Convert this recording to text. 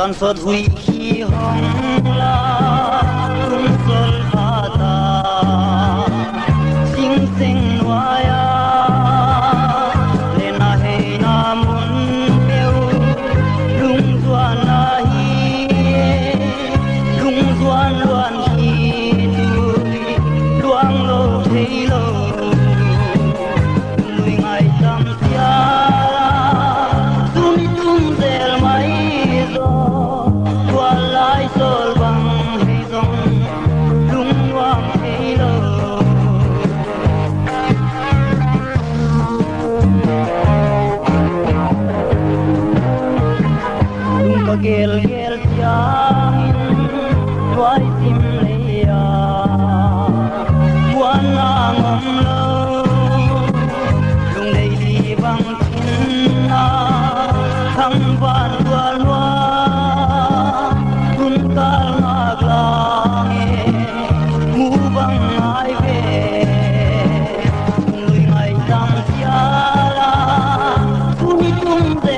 tan sot hui khi hong la tung sol khata sing sing waya le na he na mun meu lung zuan na hi lung zuan luan hi tu luang lo thei lo lui ngai tam tia tuni tum zel mai zo tua lai sol bang hei zong lung wang hei lo lung ka gel gel tiang tuai sim le ya buan na ngom lo lung dei li bang tin na thăng van lua lua kun kal ngak lang mu bang ai ve lui ngai tam sia la tu ni tum de